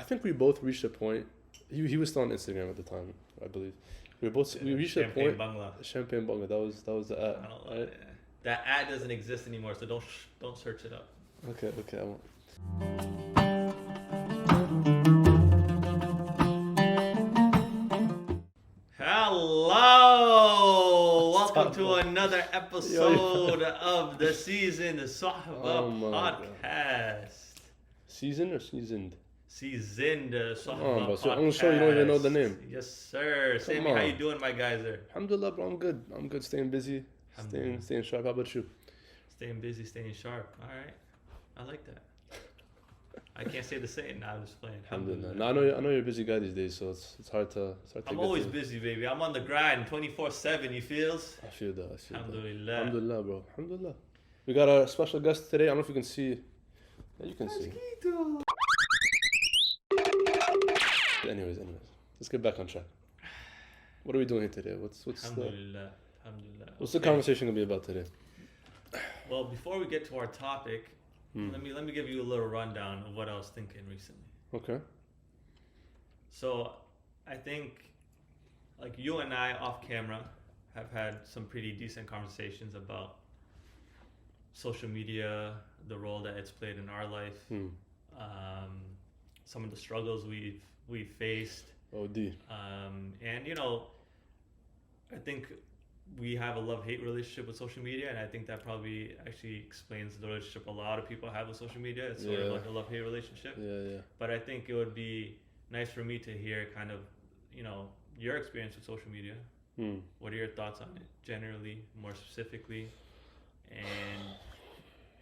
I think we both reached a point. He was still on Instagram at the time, I believe. We reached a Champagne point. Bangla. Champagne Bangla. That was the ad. I don't know. Right? Yeah. That ad doesn't exist anymore, so don't search it up. Okay. I won't. Hello! Welcome to bro? another episode of the season, the Suhba Oh my podcast. Season or seasoned? Season, the Come Suhba on, bro. podcast. So I'm sure you don't even know the name. Yes, sir. Sammy, on. how you doing, my guys there? Alhamdulillah, bro. I'm good. Staying busy. Staying sharp. How about you? Staying busy, staying sharp. All right. I like that. I can't say the same. Nah, I'm just playing. Alhamdulillah. No, I know you're a busy guy these days, so it's hard to. I'm always busy, baby. I'm on the grind 24/7, you feels? I feel that. Alhamdulillah. Alhamdulillah, bro. Alhamdulillah. We got a special guest today. I don't know if you can see. Yeah, you can see. Anyways. Let's get back on track. What are we doing here today? What's Alhamdulillah. What's the conversation gonna be about today? Well, before we get to our topic, let me give you a little rundown of what I was thinking recently. Okay. So, I think, like you and I off camera have had some pretty decent conversations about social media, the role that it's played in our life, some of the struggles we've faced. OD. And I think we have a love-hate relationship with social media, and I think that probably actually explains the relationship a lot of people have with social media. It's sort of like a love-hate relationship. Yeah. But I think it would be nice for me to hear kind of, your experience with social media. What are your thoughts on it generally, more specifically? And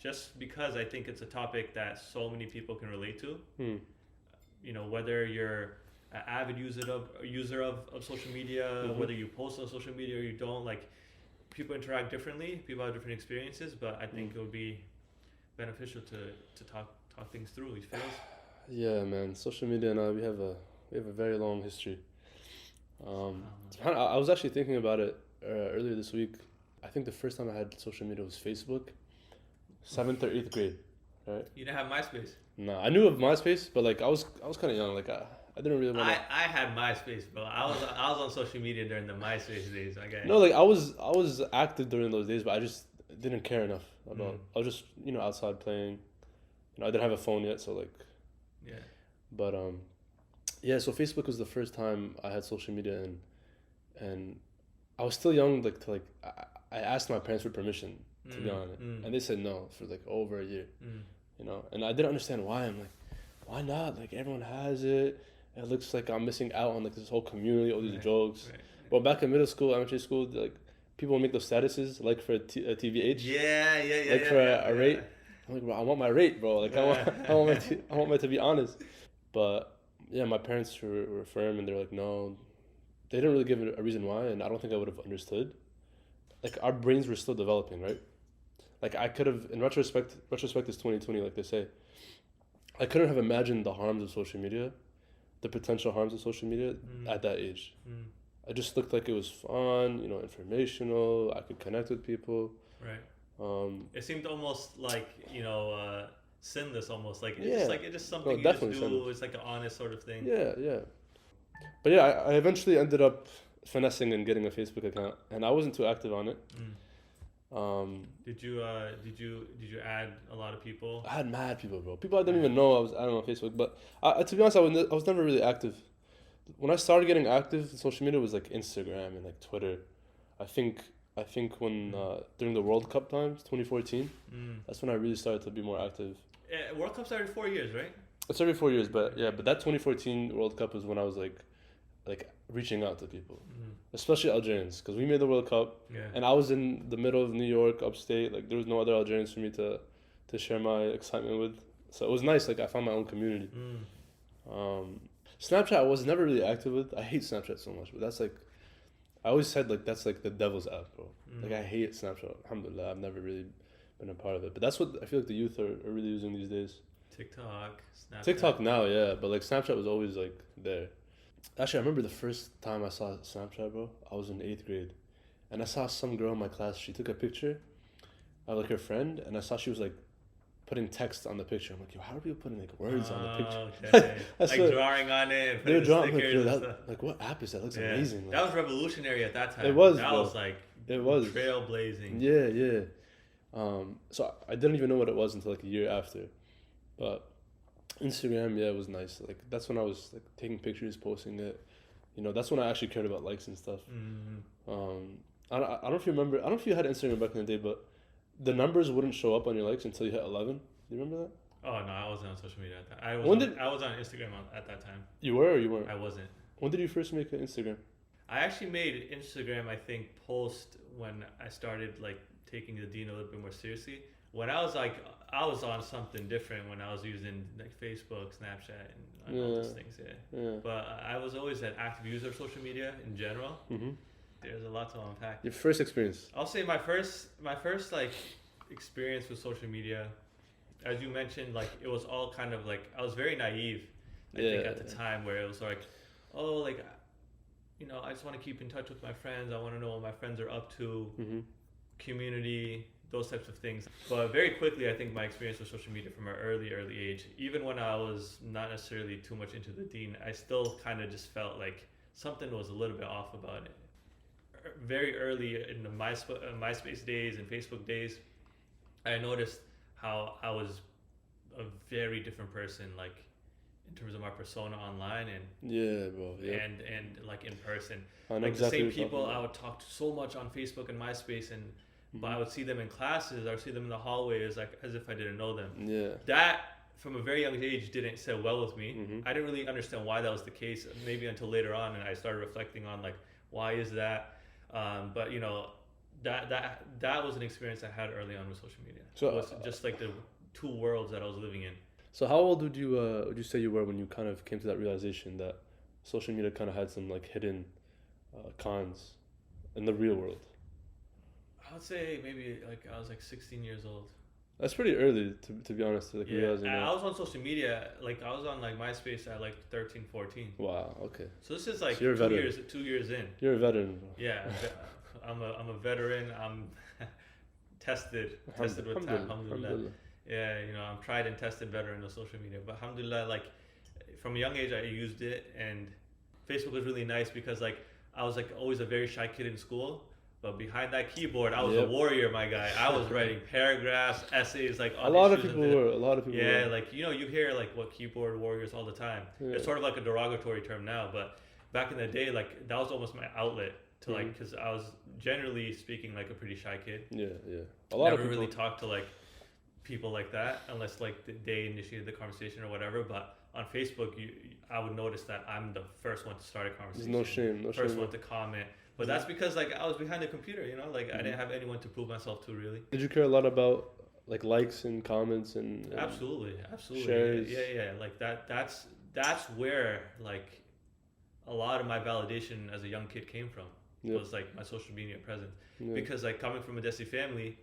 just because I think it's a topic that so many people can relate to, whether you're an avid user of social media, whether you post on social media or you don't, like, people interact differently, people have different experiences, but I think it would be beneficial to talk things through. You feel? Yeah, man. Social media and I, we have a very long history. I was actually thinking about it earlier this week. I think the first time I had social media was Facebook, 7th or 8th grade, right? You didn't have MySpace? No, I knew of MySpace, but like I was kind of young. Like I didn't really want to. I had MySpace, bro. I was on social media during the MySpace days. Okay. No, like I was active during those days, but I just didn't care enough about. I was just outside playing. I didn't have a phone yet, so like. Yeah. But yeah. So Facebook was the first time I had social media, and I was still young. I asked my parents for permission to be on it, and they said no for like over a year. And I didn't understand why. I'm like, why not? Like everyone has it. It looks like I'm missing out on like this whole community, all these jokes. Right. Well, back in middle school, elementary school, like people would make those statuses like for a TVH. Yeah. Like for a rate. I'm like, bro, I want my rate, bro. Like I want my to be honest. But yeah, my parents were firm, and they're like, no. They didn't really give a reason why, and I don't think I would have understood. Like our brains were still developing, right? Like I could have, in retrospect is 2020, like they say. I couldn't have imagined the harms of social media, the potential harms of social media at that age. It just looked like it was fun, informational. I could connect with people. Right. It seemed almost like sinless, almost like it's just something you just do. Sinless. It's like an honest sort of thing. Yeah. But yeah, I eventually ended up finessing and getting a Facebook account, and I wasn't too active on it. Did you add a lot of people? I had mad people, bro. People I didn't even know I was adding on Facebook. But to be honest, I was never really active. When I started getting active in social media, it was like Instagram and like Twitter. I think when during the World Cup times, 2014, that's when I really started to be more active. World Cup's every 4 years, right? It's every 4 years, but that 2014 World Cup was when I was like reaching out to people, especially Algerians, because we made the World Cup, and I was in the middle of New York, upstate. Like there was no other Algerians for me to share my excitement with, so it was nice. Like I found my own community. Snapchat I was never really active with. I hate Snapchat so much, but that's like, I always said like that's like the devil's app, bro. Like I hate Snapchat. Alhamdulillah, I've never really been a part of it, but that's what I feel like the youth are really using these days. TikTok now, yeah, but like Snapchat was always like there. Actually, I remember the first time I saw Snapchat, bro. I was in 8th grade, and I saw some girl in my class. She took a picture of like her friend, and I saw she was like putting text on the picture. I'm like, yo, how are people putting like words on the picture? Okay. That's Like what, drawing on it and they were putting drawing. Like, stickers yo, and that, stuff. like, what app is that? Looks Yeah. amazing. Like, That was revolutionary at that time. it was. That bro. was like It was trailblazing. Yeah. So I didn't even know what it was until like a year after, but Instagram, yeah, it was nice. Like that's when I was like taking pictures, posting it. You know, that's when I actually cared about likes and stuff. I don't know if you remember. I don't know if you had Instagram back in the day, but the numbers wouldn't show up on your likes until you hit 11. Do you remember that? Oh no, I wasn't on social media at that. I was on Instagram at that time. You were or you weren't? I wasn't. When did you first make an Instagram? I actually made Instagram, I think, post when I started like taking the Dean a little bit more seriously. When I was on something different when I was using like Facebook, Snapchat, and all those things. Yeah. But I was always an active user of social media in general. Mm-hmm. There's a lot to unpack. Your first experience? I'll say my first like experience with social media, as you mentioned, like it was all kind of like I was very naive. I think at the time where it was like, oh, like, you know, I just want to keep in touch with my friends. I want to know what my friends are up to, community, those types of things. But very quickly, I think my experience with social media from an early age, even when I was not necessarily too much into the Dean, I still kind of just felt like something was a little bit off about it. Very early in the MySpace days and Facebook days, I noticed how I was a very different person, like in terms of my persona online and like in person. Like exactly the same people I would talk to so much on Facebook and MySpace, and but I would see them in classes, I would see them in the hallway as if I didn't know them. Yeah. That from a very young age didn't sit well with me. I didn't really understand why that was the case. Maybe until later on, and I started reflecting on like why is that. But you know, that was an experience I had early on with social media. So it was just like the two worlds that I was living in. So how old would you say you were when you kind of came to that realization that social media kind of had some like hidden cons in the real world? I would say maybe like I was like 16 years old. That's pretty early to be honest. Like realizing that. I was on social media, like I was on like MySpace at like 13, 14. Wow. Okay. So this is like so 2 years in. You're a veteran. Yeah, I'm a veteran. I'm tested with time. Alhamdulillah. Yeah, you know, I'm tried and tested veteran of social media. But alhamdulillah, like from a young age, I used it, and Facebook was really nice because like I was like always a very shy kid in school. But behind that keyboard, I was a warrior, my guy. I was writing paragraphs, essays, like a lot of people were. Yeah, like you know, you hear like what keyboard warriors all the time. Yeah. It's sort of like a derogatory term now, but back in the day, like that was almost my outlet to like, because I was generally speaking like a pretty shy kid. Yeah. A lot of people really talked to like people like that unless like they initiated the conversation or whatever. But on Facebook, I would notice that I'm the first one to start a conversation. There's no shame. First one to comment. But that's because like I was behind the computer, you know, like I didn't have anyone to prove myself to really. Did you care a lot about like likes and comments and absolutely shares? Yeah. Like that's where like a lot of my validation as a young kid came from. Yep. Was like my social media presence. Yep. Because like coming from a Desi family,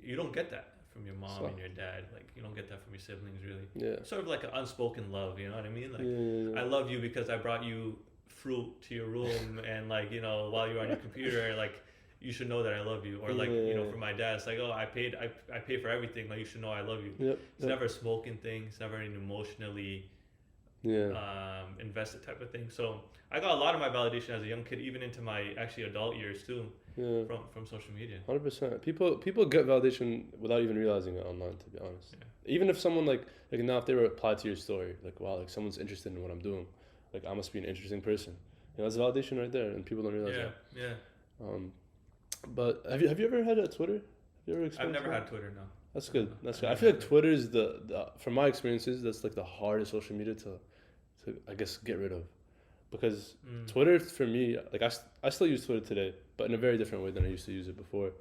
you don't get that from your mom and your dad. Like you don't get that from your siblings really. Yeah. Sort of like an unspoken love, you know what I mean? Like I love you because I brought you fruit to your room and like, you know, while you're on your computer, like you should know that I love you. Or like, you know, for my dad, it's like, oh, I pay for everything, like you should know I love you. It's never a smoking thing. It's never an emotionally invested type of thing. So I got a lot of my validation as a young kid, even into my actually adult years too, from social media. 100%. People get validation without even realizing it online, to be honest. Yeah. Even if someone like now if they reply to your story, like wow, like someone's interested in what I'm doing, like I must be an interesting person. You know, that's validation right there, and people don't realize that. Yeah. But have you ever had a Twitter? Have you ever experienced I've never had Twitter, no. That's good. That's good. I feel like Twitter is the from my experiences, that's like the hardest social media to I guess get rid of, because Twitter for me, like I still use Twitter today, but in a very different way than I used to use it before.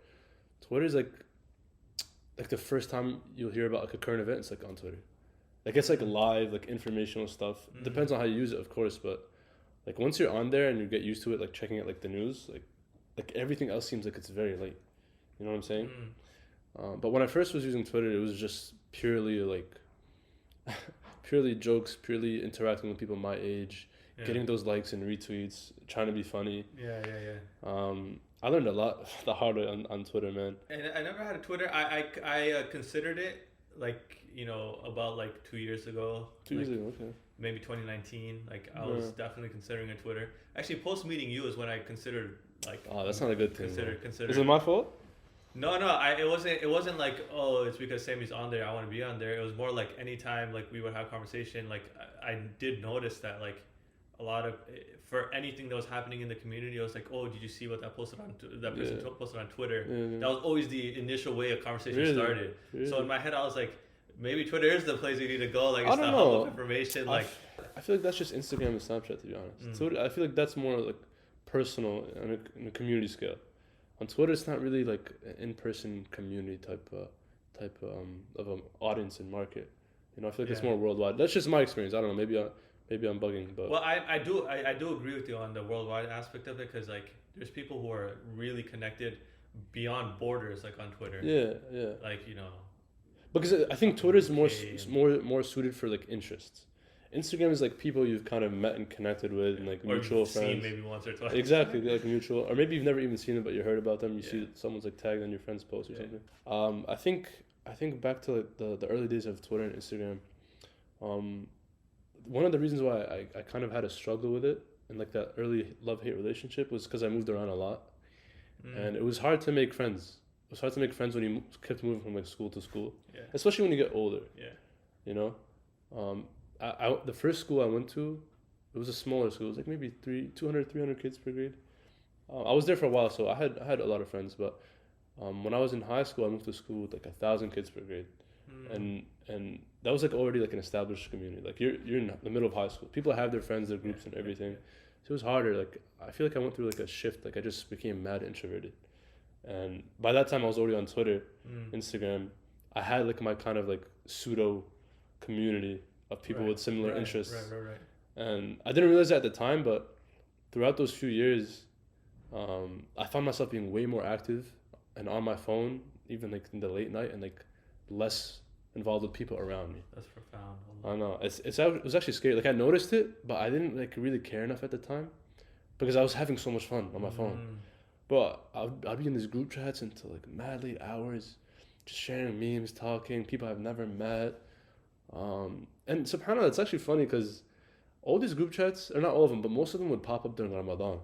Twitter is like the first time you'll hear about like a current event, it's like on Twitter. Like it's like live, like informational stuff. Depends on how you use it, of course, but like once you're on there and you get used to it, like checking it, like the news, like everything else seems like it's very late. You know what I'm saying? But when I first was using Twitter, it was just purely like purely jokes, purely interacting with people my age, getting those likes and retweets, trying to be funny. Yeah. I learned a lot the hard way on Twitter, man. And I never had a Twitter. I considered it like, you know, about like 2 years ago. 2 years ago, okay. Maybe 2019. Like I was definitely considering a Twitter. Actually, post meeting you is when I considered like. Oh, that's not a good thing. Consider. Is it my fault? No. It wasn't like, oh, it's because Sammy's on there, I want to be on there. It was more like anytime like we would have conversation. Like I did notice that like a lot of, for anything that was happening in the community, I was like, oh, did you see what that posted on that person posted on Twitter? Yeah. That was always the initial way a conversation started. Really? So in my head, I was like, maybe Twitter is the place you need to go. Like, it's I don't the know. hub of information. Like, I feel like that's just Instagram and Snapchat, to be honest. Twitter, I feel like that's more like personal on a community scale. On Twitter, it's not really like an in-person community type of an audience and market. You know, I feel like it's more worldwide. That's just my experience. I don't know. Maybe I'm bugging, but well, I do agree with you on the worldwide aspect of it, because like there's people who are really connected beyond borders, like on Twitter. Yeah. Like, you know. Because I think Twitter is more suited for like interests. Instagram is like people you've kind of met and connected with, and like or mutual seen friends. maybe once or twice. Exactly, like mutual, or maybe you've never even seen them, but you heard about them. You see someone's like tagged on your friend's post or something. I think back to like the early days of Twitter and Instagram. One of the reasons why I kind of had a struggle with it and like that early love-hate relationship was because I moved around a lot, and it was hard to make friends. It was hard to make friends when you kept moving from like school to school, especially when you get older. You know, the first school I went to, it was a smaller school. It was like maybe 300 kids per grade. I was there for a while, so I had a lot of friends. But when I was in high school, I moved to school with like 1,000 kids per grade, and that was like already like an established community. Like you're in the middle of high school. People have their friends, their groups, and everything. So it was harder. Like I feel like I went through like a shift. Like I just became mad introverted, and by that time I was already on Twitter, Instagram. I had like my kind of like pseudo community of people with similar interests. Right. And I didn't realize that at the time, but throughout those few years, I found myself being way more active and on my phone, even like in the late night, and like less involved with people around me. That's profound. I know. It was actually scary. Like I noticed it, but I didn't like really care enough at the time because I was having so much fun on my phone. But I'd be in these group chats until like mad late hours, just sharing memes, talking, people I've never met. And subhanAllah, it's actually funny because all these group chats, or not all of them, but most of them would pop up during Ramadan.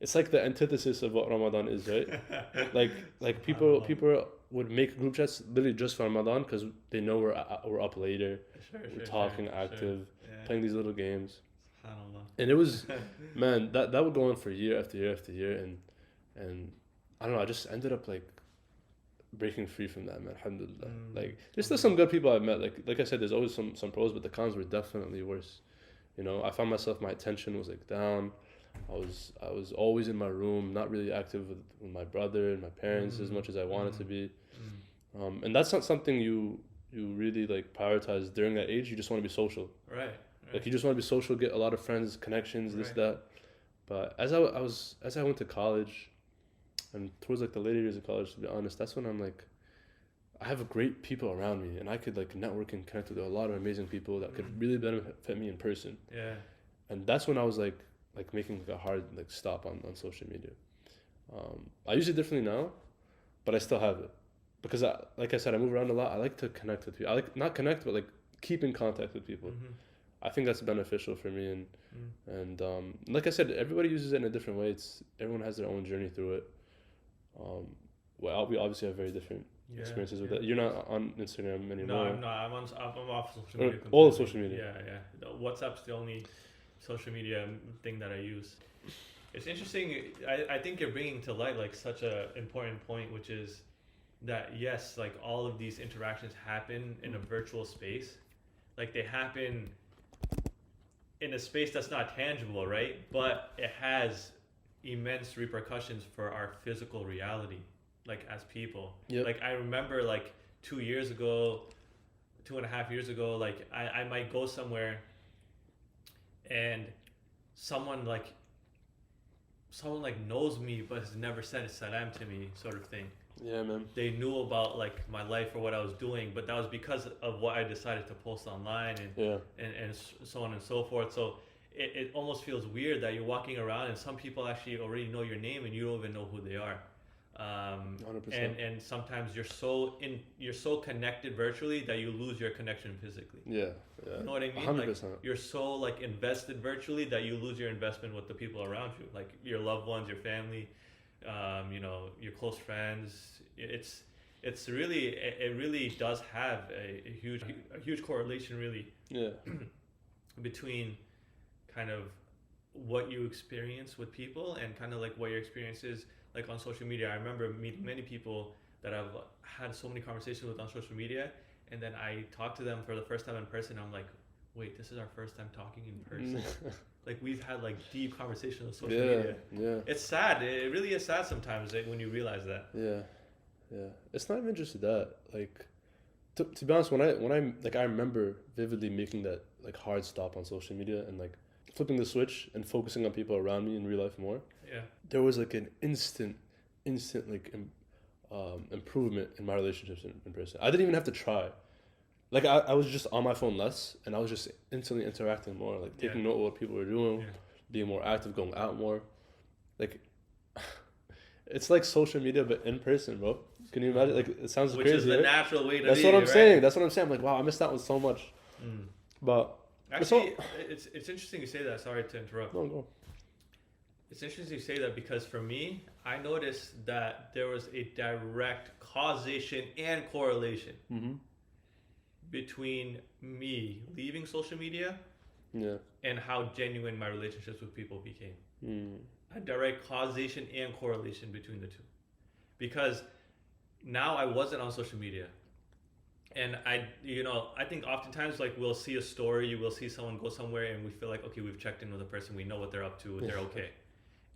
It's like the antithesis of what Ramadan is, right? like people would make group chats literally just for Ramadan because they know we're up later, we're talking, active, playing these little games. And it was, man, that would go on for year after year after year, and I don't know, I just ended up like breaking free from that, man. Alhamdulillah. Like there's still some good people I've met. Like I said, there's always some pros, but the cons were definitely worse. You know, I found myself, my attention was like down. I was always in my room, not really active with my brother and my parents as much as I wanted to be. And that's not something you really like prioritize during that age. You just want to be social. Right. Like you just want to be social, get a lot of friends, connections, this, that. But as I went to college, and towards like the later years of college, to be honest, that's when I'm like, I have great people around me, and I could like network and connect with a lot of amazing people that could really benefit me in person. Yeah. And that's when I was like making like a hard like stop on social media. I use it differently now, but I still have it because like I said, I move around a lot. I like to connect with people. I like not connect, but like keep in contact with people. I think that's beneficial for me, and like I said, everybody uses it in a different way. Everyone has their own journey through it. Well, we obviously have very different experiences with it. You're not on Instagram anymore. No, I'm not. I'm off social media. All social media. Yeah. WhatsApp's the only social media thing that I use. It's interesting. I think you're bringing to light like such a important point, which is that yes, like all of these interactions happen in a virtual space. Like they happen in a space that's not tangible, right? But it has immense repercussions for our physical reality, like as people. Like I remember like 2.5 years ago, like I might go somewhere and someone knows me but has never said a salam to me, sort of thing. Yeah, man. They knew about like my life or what I was doing, but that was because of what I decided to post online and so on and so forth. So it almost feels weird that you're walking around and some people actually already know your name and you don't even know who they are. 100%. And sometimes you're so connected virtually that you lose your connection physically. Yeah. You know what I mean? 100%. Like you're so like invested virtually that you lose your investment with the people around you, like your loved ones, your family, your close friends. It's really, it really does have a huge correlation really. Yeah. Between kind of what you experience with people and kind of like what your experience is like on social media. I remember meeting many people that I've had so many conversations with on social media, and then I talked to them for the first time in person. I'm like, wait, this is our first time talking in person. Like we've had like deep conversations on social media. Yeah. It's sad. It really is sad sometimes when you realize that. Yeah. It's not even just that. Like, to be honest, when I like, I remember vividly making that like hard stop on social media and like flipping the switch and focusing on people around me in real life more. Yeah. There was like an instant like improvement in my relationships in person. I didn't even have to try. Like I was just on my phone less, and I was just instantly interacting more, like taking note of what people were doing, being more active, going out more. Like, it's like social media but in person, bro. Can you imagine? Like, it sounds Which crazy. Which is the right? natural way to That's be, what I'm right? saying. That's what I'm saying. I'm like, wow, I missed out on so much. But actually, it's interesting you say that. Sorry to interrupt. No. It's interesting you say that because for me, I noticed that there was a direct causation and correlation between me leaving social media and how genuine my relationships with people became. A direct causation and correlation between the two. Because now I wasn't on social media. And I think oftentimes like we'll see a story, we'll see someone go somewhere and we feel like, okay, we've checked in with a person, we know what they're up to, they're okay.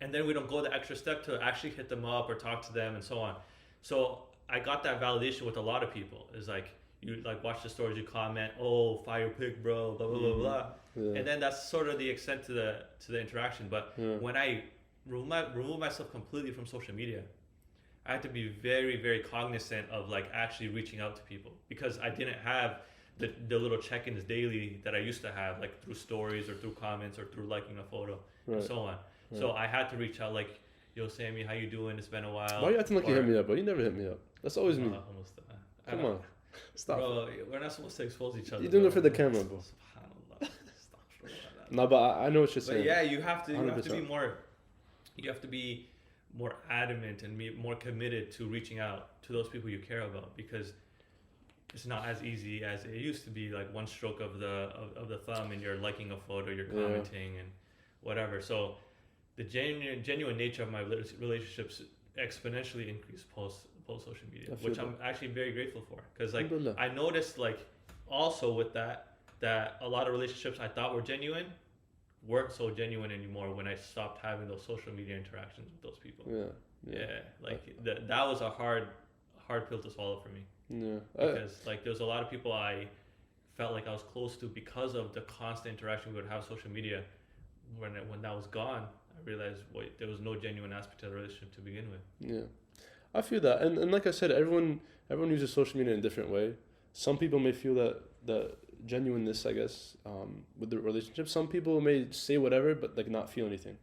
And then we don't go the extra step to actually hit them up or talk to them and so on. So I got that validation with a lot of people. It's like, you like watch the stories, you comment, oh, fire pic, bro, blah, blah, blah, blah. Yeah. And then that's sort of the extent to the interaction. But when I remove myself completely from social media, I had to be very, very cognizant of like actually reaching out to people because I didn't have the little check-ins daily that I used to have, like through stories or through comments or through liking a photo and so on. Right. So I had to reach out like, yo, Sammy, how you doing? It's been a while. Why are you acting like you hit me up, bro? You never hit me up. That's always me. Come on. Stop. Bro, we're not supposed to expose each other. You're doing it for the camera, bro. SubhanAllah. Stop. No, but I know what you're saying. But yeah, you have to be more adamant and be more committed to reaching out to those people you care about because it's not as easy as it used to be. Like one stroke of the thumb and you're liking a photo, you're commenting and whatever. So the genuine nature of my relationships exponentially increased post social media, which I'm actually very grateful for because like I noticed like also with that a lot of relationships I thought were genuine weren't so genuine anymore when I stopped having those social media interactions with those people. That was a hard pill to swallow for me. Because like there was a lot of people I felt like I was close to because of the constant interaction we would have on social media. When that was gone, I realized there was no genuine aspect to the relationship to begin with. Yeah, I feel that, and like I said, everyone uses social media in a different way. Some people may feel that genuineness, I guess, with the relationship. Some people may say whatever, but like not feel anything.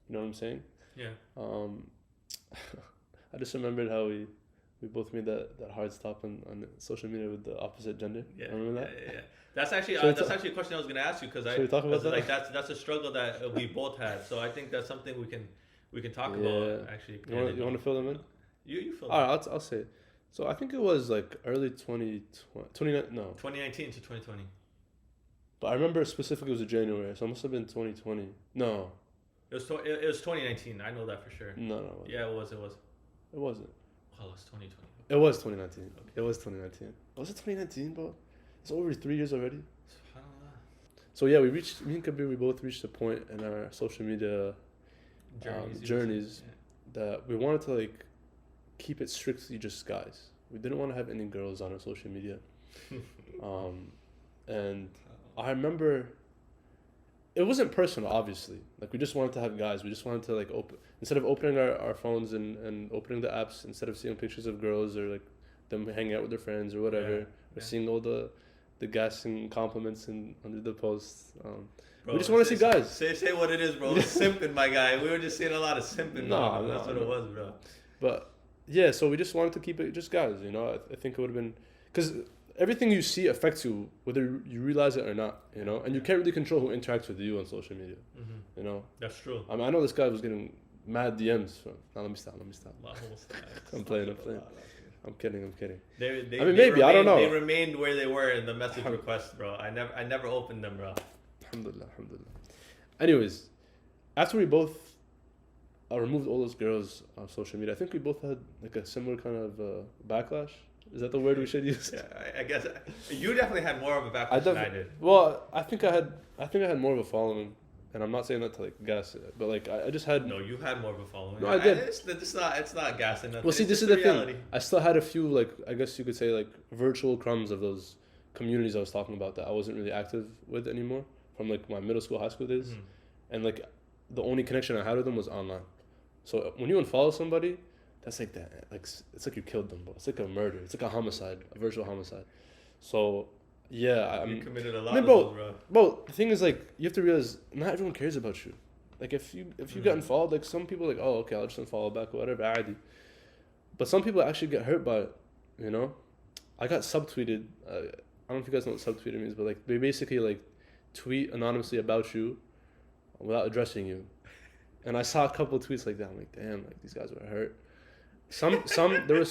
You know what I'm saying? Yeah. I just remembered how we both made that hard stop on social media with the opposite gender. Yeah. Remember that? Yeah. That's actually a question I was going to ask you because we talk about that? Like that's a struggle that we both had. So I think that's something we can talk about actually. You want to fill them in? You fill them. All right, I'll say it. So I think it was like early 2019 to 2020. But I remember specifically it was January, so it must have been 2020. No. It was 2019. I know that for sure. No. Yeah, it was. It wasn't. Well, it was 2020. It was 2019. Okay. It was 2019. Was it 2019, bro? It's over 3 years already. SubhanAllah. So yeah, me and Kabir, we both reached a point in our social media journeys that we wanted to like keep it strictly just guys. We didn't want to have any girls on our social media. And I remember it wasn't personal, obviously. Like we just wanted to have guys. We just wanted to like instead of opening our phones and opening the apps, instead of seeing pictures of girls or like them hanging out with their friends or whatever, or seeing all the gas and compliments and under the posts. Bro, we just want to see guys. Say what it is, bro. Simping, my guy. We were just seeing a lot of simping. No, that's what it was, bro. But yeah, so we just wanted to keep it just guys, you know. I think it would have been, because everything you see affects you whether you realize it or not, you know. And you can't really control who interacts with you on social media, you know. That's true. I mean, I know this guy was getting mad DMs from. No, let me stop. I'm playing. I'm kidding. They I mean, maybe I don't know. They remained where they were in the message request, bro. I never opened them, bro. Alhamdulillah. Anyways, after we both removed all those girls on social media, I think we both had like a similar kind of backlash. Is that the word we should use? Yeah, I guess you definitely had more of a backlash than I did. Well, I think I had more of a following, and I'm not saying that to like gas it, but like I just had. No, you had more of a following. No, I did. It's not gassing. Well, see, this is the thing. I still had a few, like, I guess you could say, like, virtual crumbs of those communities I was talking about that I wasn't really active with anymore from like my middle school, high school days, and like the only connection I had with them was online. So when you unfollow somebody, that's like that. Like it's like you killed them, bro. It's like a murder. It's like a homicide, a virtual homicide. So yeah, you committed a lot. Bro, the thing is, like, you have to realize not everyone cares about you. Like if you get unfollowed, like some people are like, oh, okay, I'll just unfollow back or whatever, عادي. But some people actually get hurt by it, you know. I got subtweeted. I don't know if you guys know what subtweeted means, but like they basically like tweet anonymously about you without addressing you. And I saw a couple of tweets like that. I'm like, damn, like these guys were hurt. There were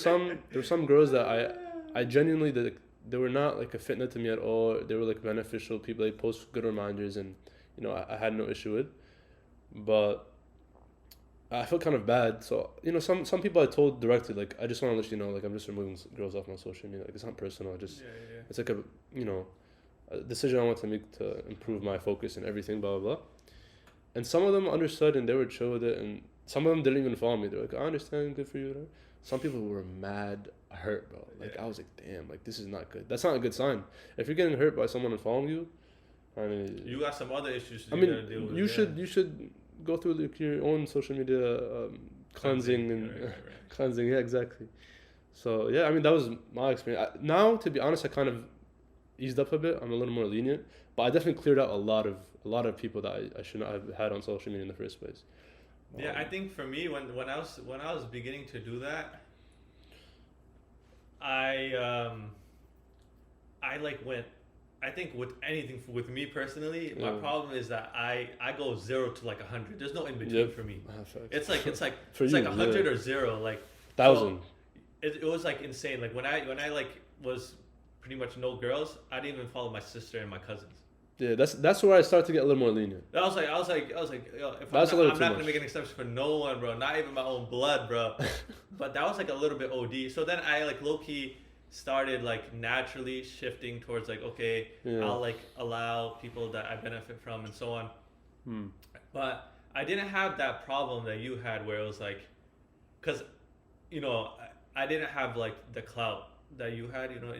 some girls that I genuinely, they were not like a fitna to me at all. They were like beneficial people. They post good reminders, and you know I had no issue with. But I felt kind of bad. So you know, some people I told directly, like, I just want to let you know, like, I'm just removing girls off my social media. Like, it's not personal. It's like a decision I want to make to improve my focus and everything. Blah blah blah. And some of them understood and they were chill with it, and some of them didn't even follow me. They're like, I understand, good for you. Some people were mad hurt, bro. Like, I was like, damn, like, this is not good. That's not a good sign. If you're getting hurt by someone and following you, I mean, you got some other issues to deal with. You should go through your own social media cleansing and right. Cleansing. Yeah, exactly. So yeah, I mean, that was my experience. Now, to be honest, I kind of eased up a bit. I'm a little more lenient, but I definitely cleared out a lot of people that I should not have had on social media in the first place. Yeah, I think for me, when I was beginning to do that, I like went. I think with anything, with me personally, my problem is that I go 0 to like 100. There's no in between for me. It's like it's like 100 or 0, like 1,000. So it was like insane. Like when I like was pretty much no girls, I didn't even follow my sister and my cousins. Yeah, that's where I started to get a little more lenient. I was like, yo, if I'm not gonna make an exception for no one, bro. Not even my own blood, bro. But that was like a little bit OD. So then I like low key started like naturally shifting towards like, okay, I'll like allow people that I benefit from and so on. But I didn't have that problem that you had where it was like, because you know I didn't have like the clout that you had, you know,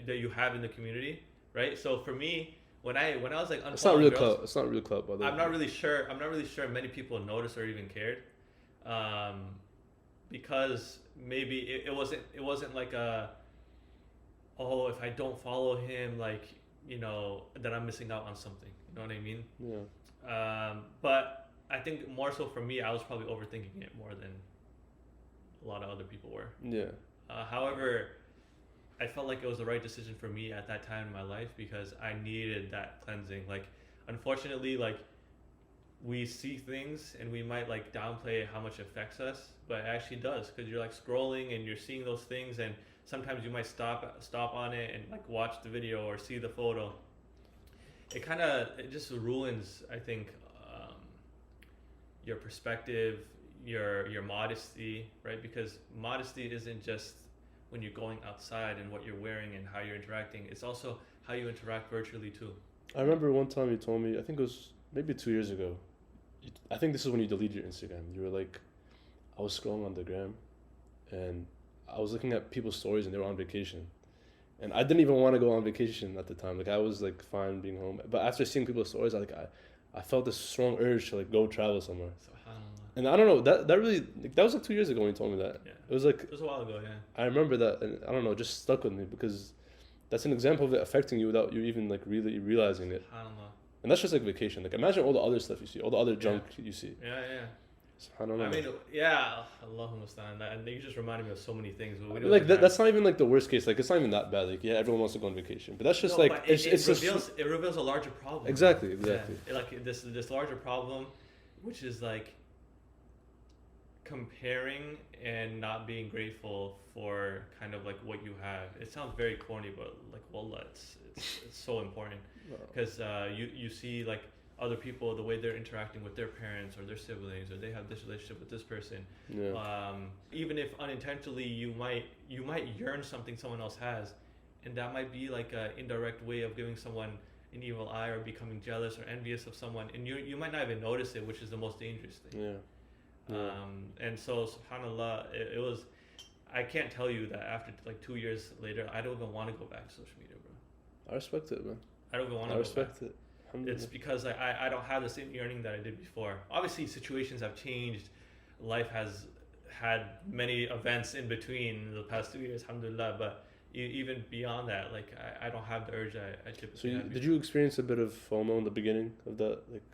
that you have in the community, right? So for me, when I was like, it's not real clout. It's not real clout, by the way. I'm not really sure many people noticed or even cared, because maybe it wasn't like a, oh, if I don't follow him, like, you know, then I'm missing out on something. You know what I mean? Yeah. But I think more so for me, I was probably overthinking it more than a lot of other people were. Yeah. However, I felt like it was the right decision for me at that time in my life because I needed that cleansing. Like, unfortunately, like, we see things and we might like downplay how much it affects us, but it actually does, because you're like scrolling and you're seeing those things, and sometimes you might stop on it and like watch the video or see the photo. It just ruins, I think, your perspective, your modesty, right? Because modesty isn't just when you're going outside and what you're wearing and how you're interacting. It's also how you interact virtually too. I remember one time you told me, I think it was maybe 2 years ago. I think this is when you deleted your Instagram. You were like, I was scrolling on the gram and I was looking at people's stories and they were on vacation. And I didn't even want to go on vacation at the time. Like, I was like fine being home. But after seeing people's stories, I felt this strong urge to like go travel somewhere. And I don't know, that really, like, that was like 2 years ago when you told me that. Yeah. It was like, it was a while ago, yeah. I remember that, and I don't know, it just stuck with me because that's an example of it affecting you without you even like really realizing it. I don't know. And that's just like vacation. Like, imagine all the other stuff you see, all the other junk you see. Yeah. SubhanAllah. I mean, yeah, Allahumma musta'an. And you just reminded me of so many things. But we don't Like have- that's not even like the worst case. Like it's not even that bad. Like yeah, everyone wants to go on vacation, but that's just No, like but it's reveals it reveals a larger problem. Exactly. Yeah, like this larger problem, which is like comparing and not being grateful for kind of like what you have. It sounds very corny, but like wallah, it's so important because you see like other people, the way they're interacting with their parents or their siblings, or they have this relationship with this person. Yeah. Even if unintentionally you might yearn something someone else has, and that might be like an indirect way of giving someone an evil eye or becoming jealous or envious of someone, and you might not even notice it, which is the most dangerous thing. Yeah. And so subhanallah, it was. I can't tell you that after like 2 years later, I don't even want to go back to social media, bro. I respect it, man. I don't even want to. I respect it. It's because I don't have the same yearning that I did before. Obviously, situations have changed. Life has had many events in between the past 2 years, alhamdulillah. But even beyond that, like I don't have the urge I typically have. Did you experience a bit of FOMO in the beginning of that, like,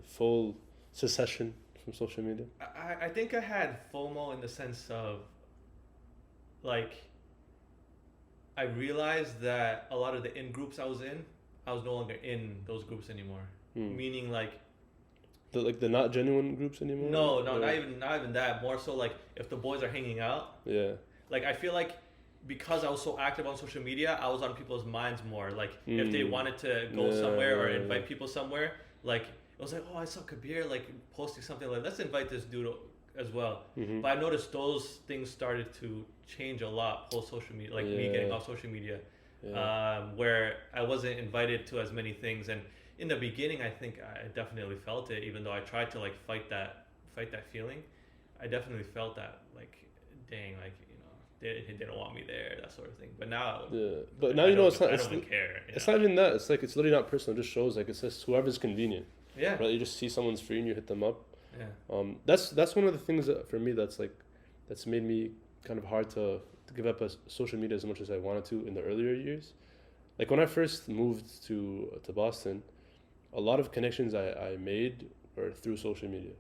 full secession from social media? I think I had FOMO in the sense of, like, I realized that a lot of the in-groups I was in, I was no longer in those groups anymore. Meaning, like... The not genuine groups anymore? No, not even that. More so, like, if the boys are hanging out... Yeah. Like, I feel like because I was so active on social media, I was on people's minds more. Like, if they wanted to go somewhere or invite people somewhere, like, it was like, oh, I saw Kabir, like, posting something like, let's invite this dude as well. But I noticed those things started to change a lot post-social media, like me getting off social media. Where I wasn't invited to as many things, and in the beginning I think I definitely felt it, even though I tried to like fight that feeling. I definitely felt that, like, dang, like, you know, they don't want me there, that sort of thing. But now but now, you know, it's not, I don't even care. It's not even that. It's like, it's literally not personal. It just shows, like, it says whoever's convenient. Yeah. Right? You just see someone's free and you hit them up. Yeah. That's one of the things that for me that's made me kind of hard to give up social media as much as I wanted to in the earlier years. Like when I first moved to Boston, a lot of connections I made were through social media.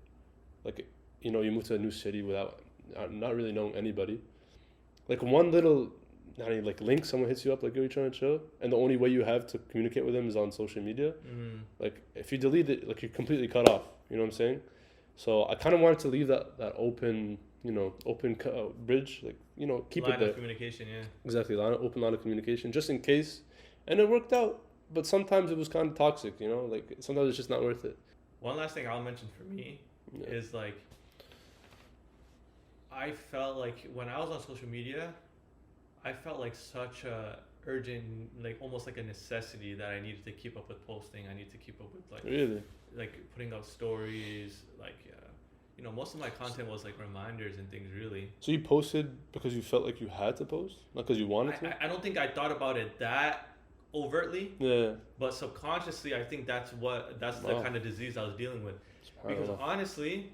Like, you know, you move to a new city without not really knowing anybody. Like one little like link, someone hits you up like, yo, you trying to chill, and the only way you have to communicate with them is on social media. Like if you delete it, like you're completely cut off. You know what I'm saying? So I kind of wanted to leave that open, you know, bridge, like, you know, keep line it there. of communication, yeah. Exactly, open line of communication, just in case. And it worked out, but sometimes it was kind of toxic, you know, like sometimes it's just not worth it. One last thing I'll mention for me is, like, I felt like when I was on social media, I felt like such a urgent, like almost like a necessity that I needed to keep up with posting. I need to keep up with, like, Really? Like putting out stories, like, you know, most of my content was like reminders and things, really. So you posted because you felt like you had to post, not because you wanted to? I don't think I thought about it that overtly. Yeah. But subconsciously, I think that's the kind of disease I was dealing with. Because honestly,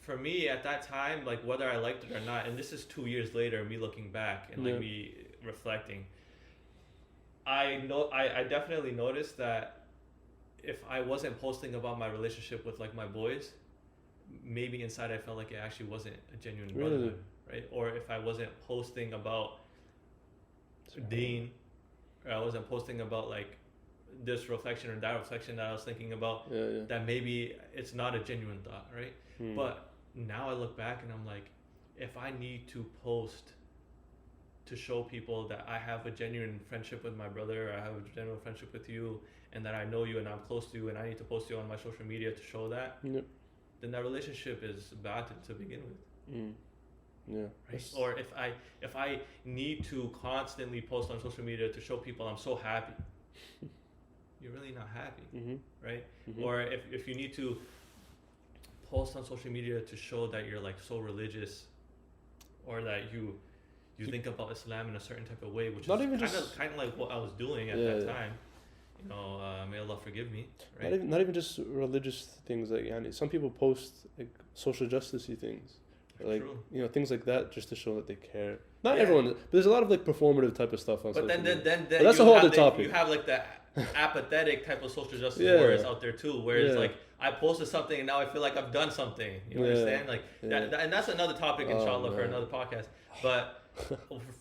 for me at that time, like whether I liked it or not, and this is 2 years later, me looking back and like me reflecting, I definitely noticed that if I wasn't posting about my relationship with like my boys, maybe inside I felt like it actually wasn't a genuine brotherhood, right? Or if I wasn't posting about Deen, or I wasn't posting about like this reflection or that reflection that I was thinking about, that maybe it's not a genuine thought, right? But now I look back and I'm like, if I need to post to show people that I have a genuine friendship with my brother, or I have a genuine friendship with you, and that I know you and I'm close to you, and I need to post you on my social media to show that, then that relationship is bad to begin with. Right? Or if I need to constantly post on social media to show people I'm so happy, you're really not happy, right? Or if you need to post on social media to show that you're like so religious, or that you think about Islam in a certain type of way, which not is even kind of like what I was doing at that time. You know, may Allah forgive me. Right? Not even just religious things. Like, some people post like social justice-y things, like you know, things like that, just to show that they care. Not everyone, but there's a lot of like performative type of stuff on social media. But then that's a whole other topic. You have like apathetic type of social justice Yeah. warriors out there too, where it's Yeah. like I posted something and now I feel like I've done something. You understand? Like that, and that's another topic, inshallah, for another podcast. But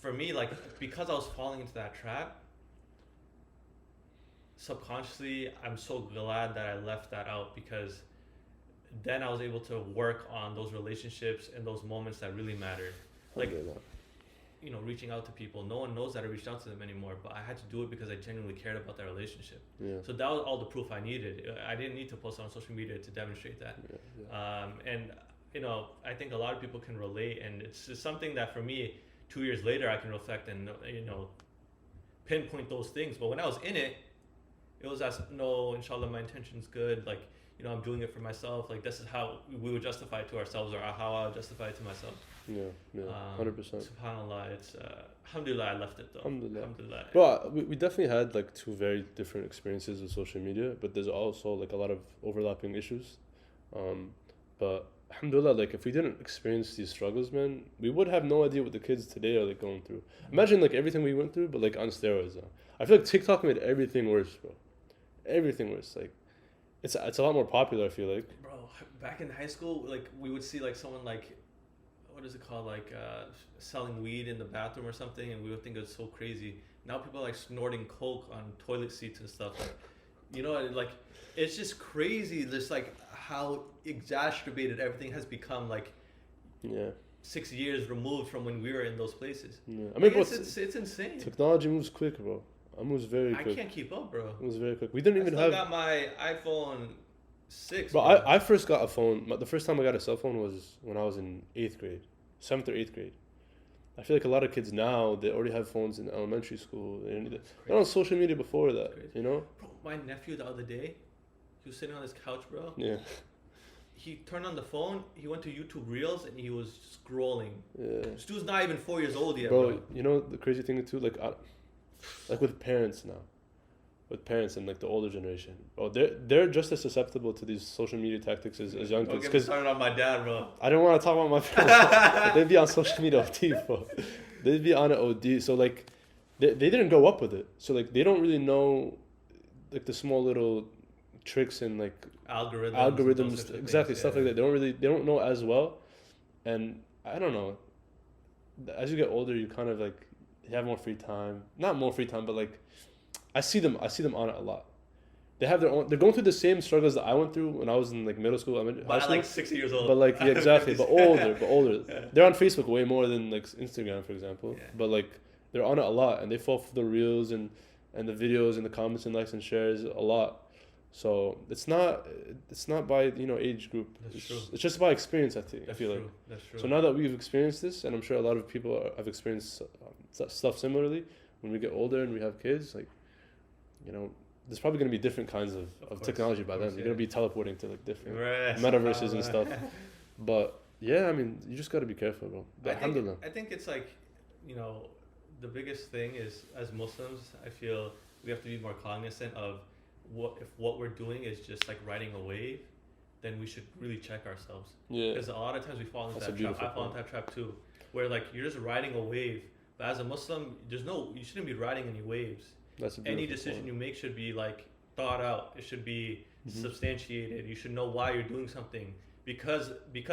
for me, like, because I was falling into that trap, subconsciously, I'm so glad that I left that out, because then I was able to work on those relationships and those moments that really mattered. Like, you know, reaching out to people. No one knows that I reached out to them anymore, but I had to do it because I genuinely cared about that relationship. Yeah. So that was all the proof I needed. I didn't need to post on social media to demonstrate that. And, you know, I think a lot of people can relate, and it's just something that for me, 2 years later, I can reflect and, you know, pinpoint those things. But when I was in it, it was as, no, inshallah, my intention's good. Like, you know, I'm doing it for myself. Like, this is how we would justify it to ourselves, or how I would justify it to myself. Yeah, 100%. SubhanAllah, it's alhamdulillah, I left it though. Alhamdulillah. Bro, we definitely had like two very different experiences with social media, but there's also like a lot of overlapping issues. But alhamdulillah, like if we didn't experience these struggles, man, we would have no idea what the kids today are like going through. Imagine like everything we went through, but like on steroids now. I feel like TikTok made everything worse, bro. Everything worse. Like it's a lot more popular, I feel like. Bro, back in high school, like we would see like someone like, what is it called, like selling weed in the bathroom or something, and we would think it's so crazy. Now people are like snorting coke on toilet seats and stuff. Like, you know, like it's just crazy. Just like how exacerbated everything has become. Like, 6 years removed from when we were in those places. Yeah, I mean, like, it's insane. Technology moves quick, bro. It moves very quick. I can't keep up, bro. It moves very quick. We didn't even I got my iPhone 6. Bro, I first got a phone. The first time I got a cell phone was when I was in 8th grade, 7th or 8th grade. I feel like a lot of kids now, they already have phones in elementary school. They're on social media before that, you know? Bro, my nephew the other day, he was sitting on his couch, bro. Yeah. He turned on the phone, he went to YouTube Reels, and he was scrolling. Yeah. This dude's not even 4 years old yet, bro. You know the crazy thing too? Like with parents now. With parents and like the older generation, bro, they're just as susceptible to these social media tactics as young kids. Don't get me started on my dad, bro. I don't want to talk about my parents. They'd be on social media OD, bro. They'd be on it OD. So like, they didn't grow up with it. So like, they don't really know, like the small little tricks and like algorithms, exactly, stuff like that. They don't know as well. And I don't know. As you get older, you kind of like you have more free time. Not more free time, but like. I see them on it a lot. They have their own. They're going through the same struggles that I went through when I was in like middle school. But at like 60 years old. But like exactly. But older. Yeah. They're on Facebook way more than like Instagram, for example. Yeah. But like they're on it a lot, and they fall for the reels and the videos and the comments and likes and shares a lot. So it's not by age group. It's just by experience. I feel like. That's true. So now that we've experienced this, and I'm sure a lot of people have experienced stuff similarly, when we get older and we have kids, like. There's probably going to be different kinds of technology by then. You're going to be teleporting to like different metaverses and stuff. But yeah, I mean, you just got to be careful, bro. I think it's like, the biggest thing is as Muslims, I feel we have to be more cognizant of if what we're doing is just like riding a wave, then we should really check ourselves. Yeah. Because a lot of times we fall into that trap. I fall into that trap too, where like you're just riding a wave. But as a Muslim, you shouldn't be riding any waves. Any decision you make should be like thought out. It should be substantiated. You should know why you're doing something. Because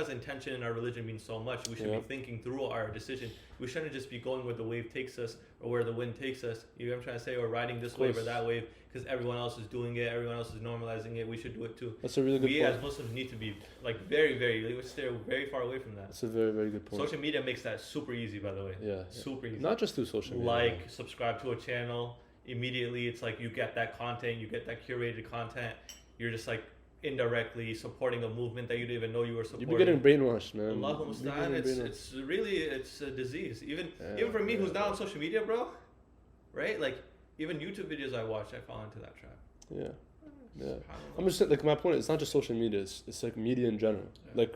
intention in our religion means so much, we should be thinking through our decision. We shouldn't just be going where the wave takes us or where the wind takes us. You know what I'm trying to say? Or riding this wave or that wave because everyone else is doing it. Everyone else is normalizing it. We should do it too. That's a really good point. We as Muslims need to be like very, very, let's stay very far away from that. That's a very, very good point. Social media makes that super easy, by the way. Yeah. Super easy. Not just through social media. Like, subscribe to a channel. Immediately it's like you get that content, you get that curated content, you're just like indirectly supporting a movement that you didn't even know you were supporting. You've been getting brainwashed, man. Allahumma musta'an, it's really a disease. Even for me who's not on social media, bro, right? Like even YouTube videos I watch, I fall into that trap. Yeah. I'm just saying, like my point is it's not just social media, it's like media in general. Like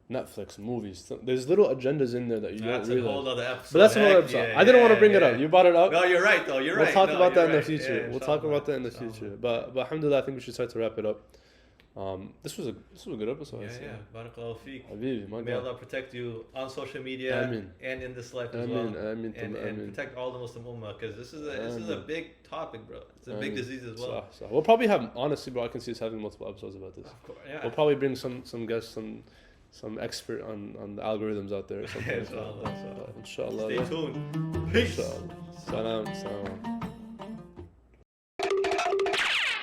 Netflix, movies. There's little agendas in there that you don't realize. That's a whole other episode. But that's another episode. I didn't want to bring it up. You brought it up. No, you're right, though. We'll talk about that in the future. We'll talk about that in the future. But alhamdulillah, I think we should start to wrap it up. This was a good episode. Yeah. Barakallahu feek. Habibi, my May God. Allah protect you on social media and in this life as well. Ameen. And protect all the Muslim ummah, because this is a big topic, bro. It's a big disease as well. So we'll probably have, honestly, bro, I can see us having multiple episodes about this. Of course, yeah. We'll probably bring some guests, some expert on the algorithms out there or something. Inshallah. Inshallah. Stay tuned. Peace. Inshallah. Salam.